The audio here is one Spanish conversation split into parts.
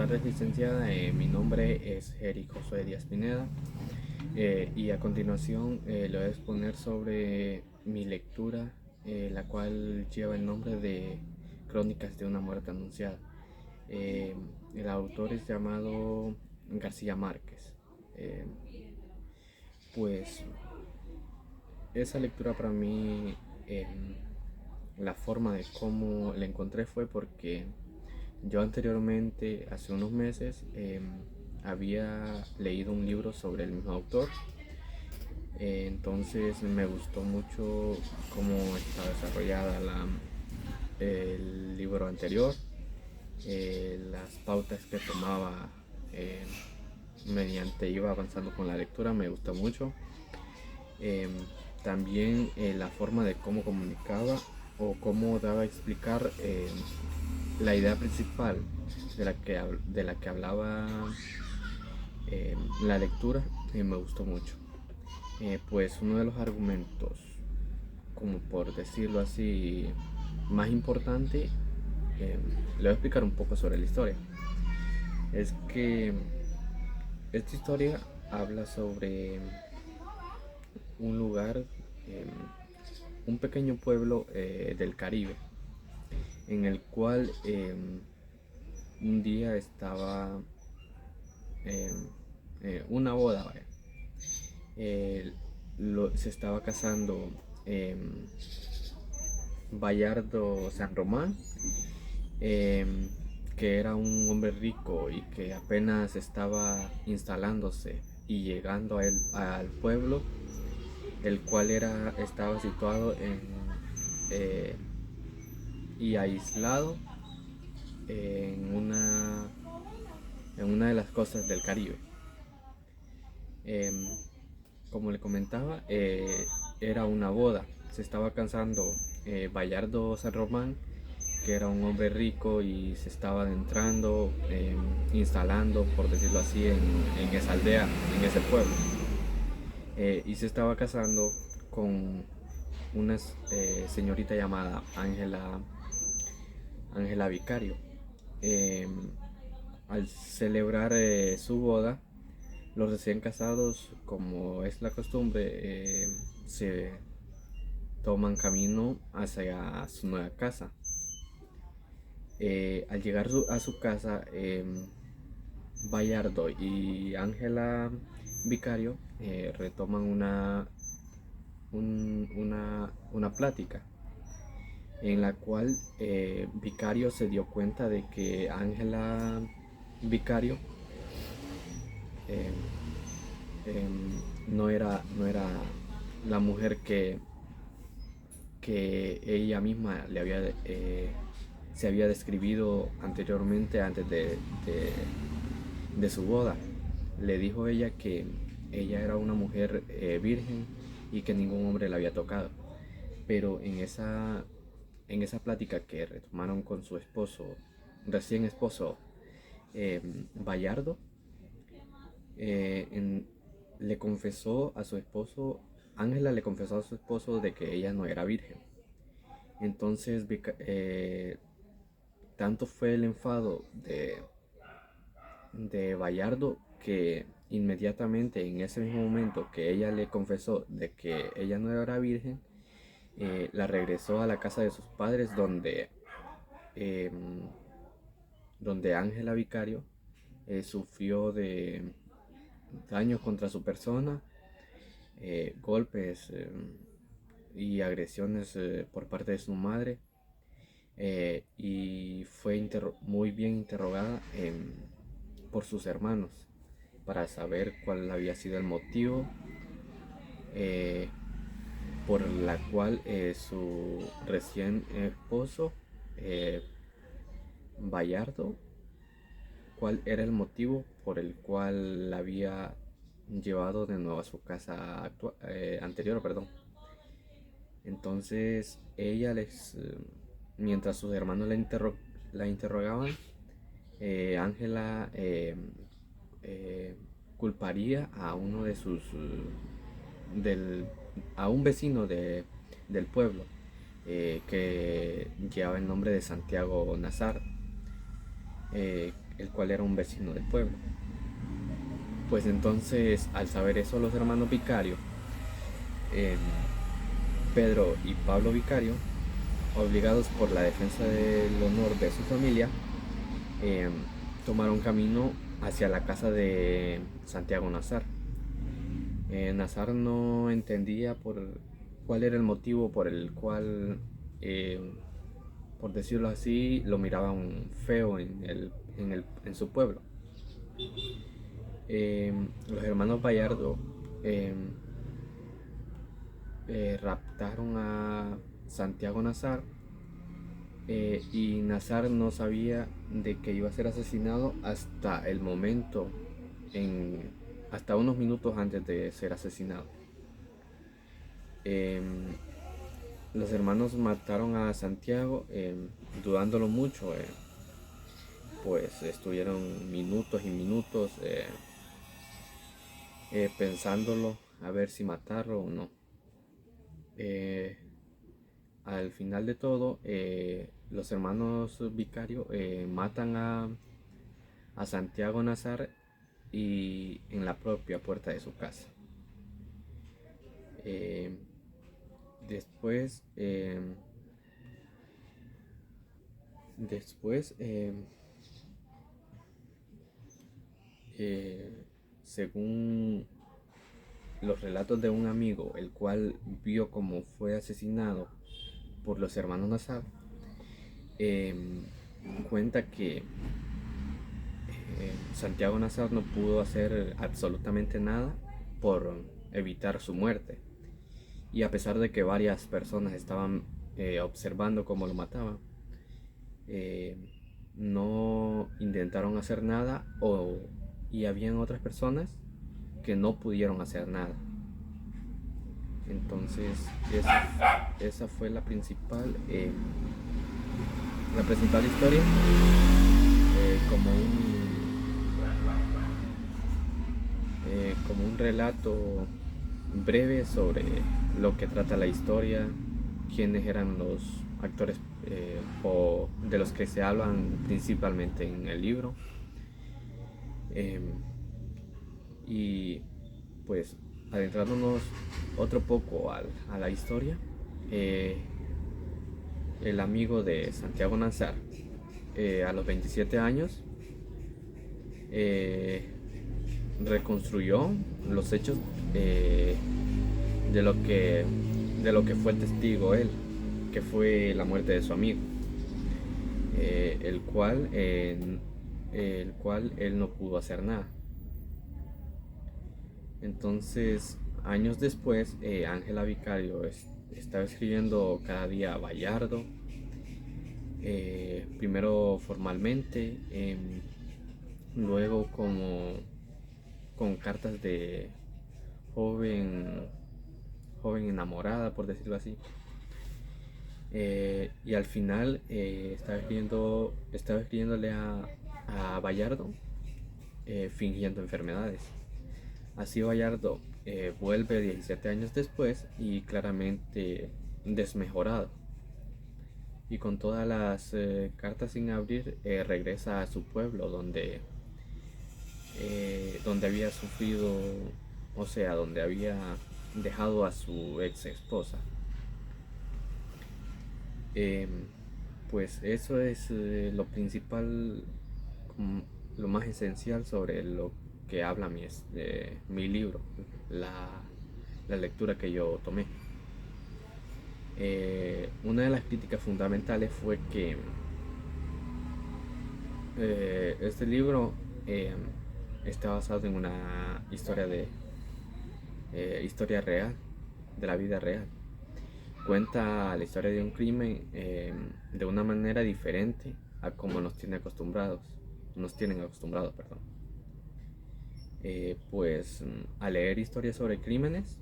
tardes, licenciada. Mi nombre es Eric Josué Díaz Pineda y a continuación le voy a exponer sobre mi lectura, la cual lleva el nombre de Crónicas de una muerte anunciada. Eh, el autor es llamado García Márquez. Eh, pues esa lectura para mí, la forma de cómo la encontré fue porque yo anteriormente, hace unos meses, había leído un libro sobre el mismo autor. Entonces me gustó mucho cómo está desarrollada el libro anterior, las pautas que tomaba eh, mediante iba avanzando con la lectura, me gustó mucho. Em, También la forma de cómo comunicaba o cómo daba a explicar la idea principal de la que hablaba la lectura, me gustó mucho. Pues uno de los argumentos, como por decirlo así, más importante, le voy a explicar un poco sobre la historia. Es que esta historia habla sobre un lugar, eh, un pequeño pueblo del Caribe, en el cual un día estaba eh, una boda, vaya. Se estaba casando eh, Bayardo San Román, eh, que era un hombre rico y que apenas estaba instalándose y llegando al pueblo, el cual estaba situado eh, y aislado en en una de las costas del Caribe. Em, Como le comentaba, era una boda. Se estaba casando Bayardo San Román, que era un hombre rico y se estaba adentrando, instalando, por decirlo así, en esa aldea, en ese pueblo. Y se estaba casando con una señorita llamada Ángela Vicario. Eh, Al celebrar su boda, los recién casados, como es la costumbre, se toman camino hacia su nueva casa. Al llegar a su casa, Bayardo y Ángela Vicario retoman una plática en la cual Vicario se dio cuenta de que Ángela Vicario eh, no era la mujer que ella misma se había describido anteriormente, antes de su boda. Le dijo ella que ella era una mujer virgen y que ningún hombre la había tocado. Pero en esa plática que retomaron con su esposo, recién esposo, Bayardo, eh, en- le confesó a su esposo, Ángela le confesó a su esposo de que ella no era virgen. Entonces, tanto fue el enfado de Bayardo que inmediatamente en ese mismo momento que ella le confesó de que ella no era virgen, la regresó a la casa de sus padres eh, donde Ángela Vicario sufrió de daños contra su persona, golpes y agresiones por parte de su madre, y fue muy bien interrogada por sus hermanos para saber cuál había sido el motivo eh, por la cual su recién esposo, eh, Bayardo, cuál era el motivo por el cual la había llevado de nuevo a su casa anterior, perdón. Entonces mientras sus hermanos la interrogaban, Ángela eh, culparía a uno de del, a un vecino del pueblo, que llevaba el nombre de Santiago Nazar, el cual era un vecino del pueblo. Pues entonces, al saber eso, los hermanos Vicario, eh, Pedro y Pablo Vicario, obligados por la defensa del honor de su familia, eh, tomaron camino hacia la casa de Santiago Nazar. Nazar no entendía cuál era el motivo por el cual, eh, por decirlo así, lo miraban feo en su pueblo. Los hermanos Bayardo eh, raptaron a Santiago Nazar, y Nazar no sabía de que iba a ser asesinado hasta el momento, hasta unos minutos antes de ser asesinado. Eh, los hermanos mataron a Santiago, dudándolo mucho, pues estuvieron minutos y minutos pensándolo a ver si matarlo o no. Al final de todo, los hermanos Vicario matan a Santiago Nazar y en la propia puerta de su casa. Eh, después, después según los relatos de un amigo, el cual vio cómo fue asesinado por los hermanos Nazar, eh, cuenta que Santiago Nazar no pudo hacer absolutamente nada por evitar su muerte. Y a pesar de que varias personas estaban observando cómo lo mataban, eh, no intentaron hacer nada, y habían otras personas que no pudieron hacer nada. Entonces esa fue la principal historia, como un relato breve sobre lo que trata la historia, quiénes eran los actores, o de los que se hablan principalmente en el libro. Y pues adentrándonos otro poco a la historia, el amigo de Santiago Nazar, a los 27 años, reconstruyó los hechos, de lo que fue testigo él, que fue la muerte de su amigo, el cual él no pudo hacer nada. Entonces, años después, Ángela Vicario estaba escribiendo cada día a Bayardo, primero formalmente, luego como con cartas de joven enamorada, por decirlo así. Y al final, estaba escribiéndole a Bayardo, fingiendo enfermedades. Así Bayardo vuelve 17 años después y claramente desmejorado. Y con todas las cartas sin abrir, regresa a su pueblo donde había sufrido, o sea, donde había dejado a su ex esposa. Pues eso es lo principal, lo más esencial sobre lo que habla mi libro, la lectura que yo tomé. Una de las críticas fundamentales fue que este libro está basado en una historia real, de la vida real. Cuenta la historia de un crimen de una manera diferente a como nos tienen acostumbrados, perdón. Pues al leer historias sobre crímenes,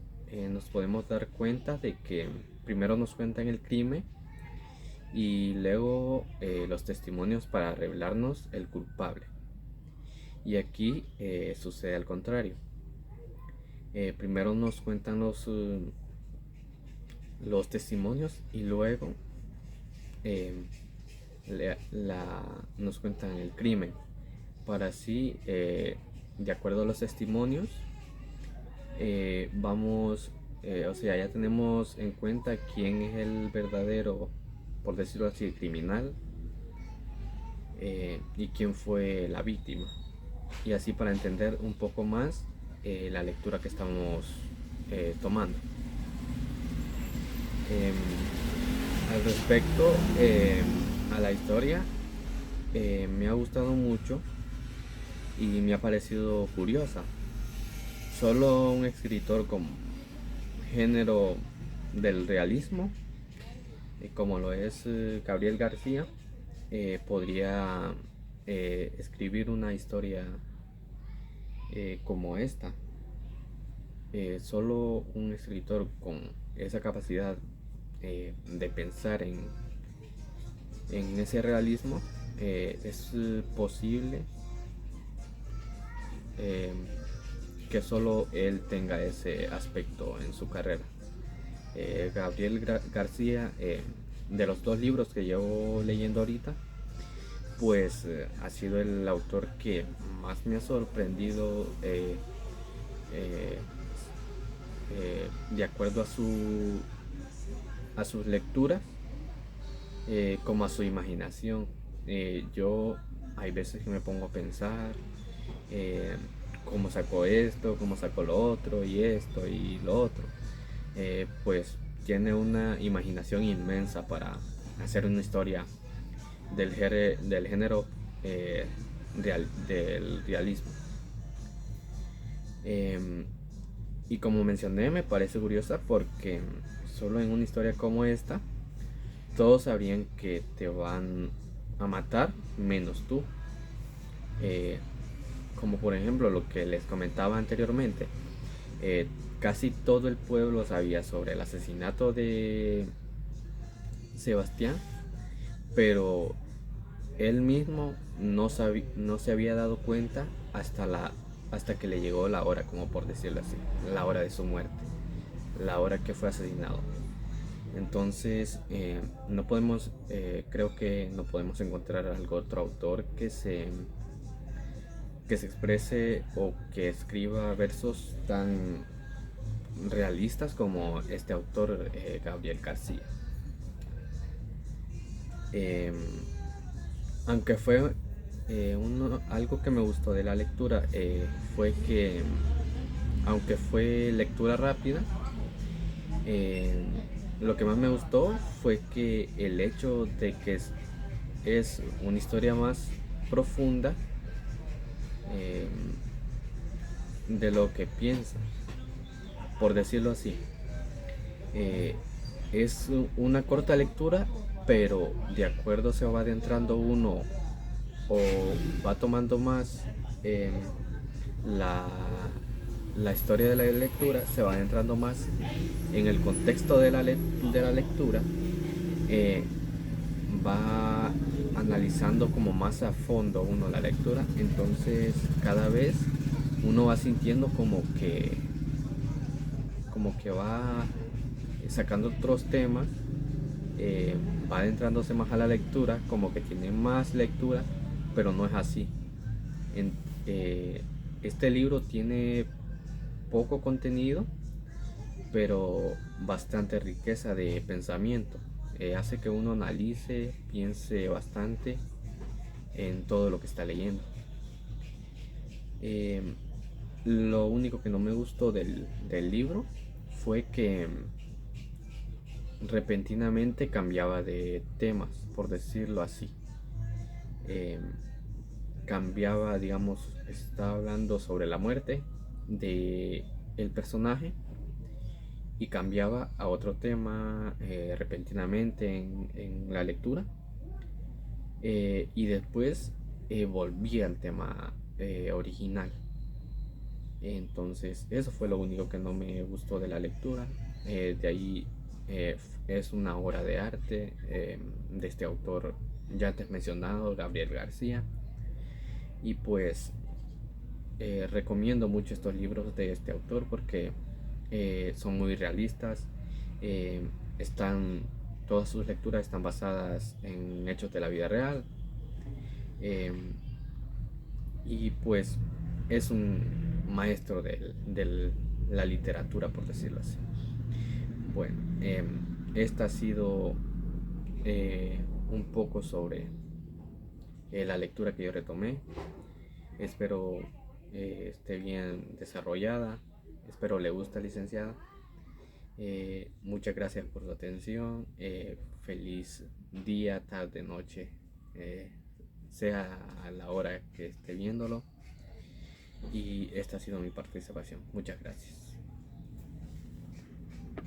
nos podemos dar cuenta de que primero nos cuentan el crimen y luego los testimonios para revelarnos el culpable. Y aquí sucede al contrario. Primero nos cuentan los testimonios y luego nos cuentan el crimen. para así, de acuerdo a los testimonios, o sea, ya tenemos en cuenta quién es el verdadero, por decirlo así, criminal, y quién fue la víctima. Y así para entender un poco más la lectura que estamos tomando. Em, Al respecto a la historia, me ha gustado mucho y me ha parecido curiosa. Solo un escritor con género del realismo, como lo es Gabriel García, podría escribir una historia como esta. Solo un escritor con esa capacidad de pensar en ese realismo es posible eh, que solo él tenga ese aspecto en su carrera. Gabriel García, de los dos libros que llevo leyendo ahorita, pues ha sido el autor que más me ha sorprendido eh, de acuerdo a sus lecturas, como a su imaginación. Yo hay veces que me pongo a pensar eh, cómo sacó esto, cómo sacó lo otro, y esto y lo otro. Pues tiene una imaginación inmensa para hacer una historia del género del realismo. Em, y como mencioné, me parece curiosa porque solo en una historia como esta, todos sabrían que te van a matar menos tú. Eh, Como por ejemplo lo que les comentaba anteriormente, eh, casi todo el pueblo sabía sobre el asesinato de Sebastián, pero él mismo no se había dado cuenta hasta que le llegó la hora, como por decirlo así, la hora de su muerte, la hora que fue asesinado. Entonces, no podemos, creo que no podemos encontrar algún otro autor que se exprese o que escriba versos tan realistas como este autor, Gabriel García. Eh, Aunque fue algo que me gustó de la lectura, fue que, aunque fue lectura rápida, eh, lo que más me gustó fue que el hecho de que es una historia más profunda eh, de lo que piensa, por decirlo así. Eh, es una corta lectura, pero de acuerdo se va adentrando uno o va tomando más la, la historia de la lectura, se va adentrando más en el contexto de de la lectura, eh, va analizando como más a fondo uno la lectura, entonces cada vez uno va sintiendo como que va sacando otros temas, va adentrándose más a la lectura, como que tiene más lectura, pero no es así. En, eh, este libro tiene poco contenido, pero bastante riqueza de pensamiento. Hace que uno analice, piense bastante en todo lo que está leyendo. Eh, lo único que no me gustó del libro fue que repentinamente cambiaba de temas, por decirlo así. Eh, Cambiaba, digamos, estaba hablando sobre la muerte de el personaje y cambiaba a otro tema repentinamente en la lectura, y después volvía al tema original. Entonces eso fue lo único que no me gustó de la lectura. De ahí es una obra de arte de este autor ya antes mencionado, Gabriel García. Y pues recomiendo mucho estos libros de este autor porque son muy realistas. eh, están, Todas sus lecturas están basadas en hechos de la vida real. eh, y pues es un maestro de la literatura, por decirlo así. Bueno, esta ha sido un poco sobre la lectura que yo retomé. Espero esté bien desarrollada. Espero le guste, licenciada. Muchas gracias por su atención. Feliz día, tarde, noche, eh, sea a la hora que esté viéndolo. Y esta ha sido mi participación. Muchas gracias.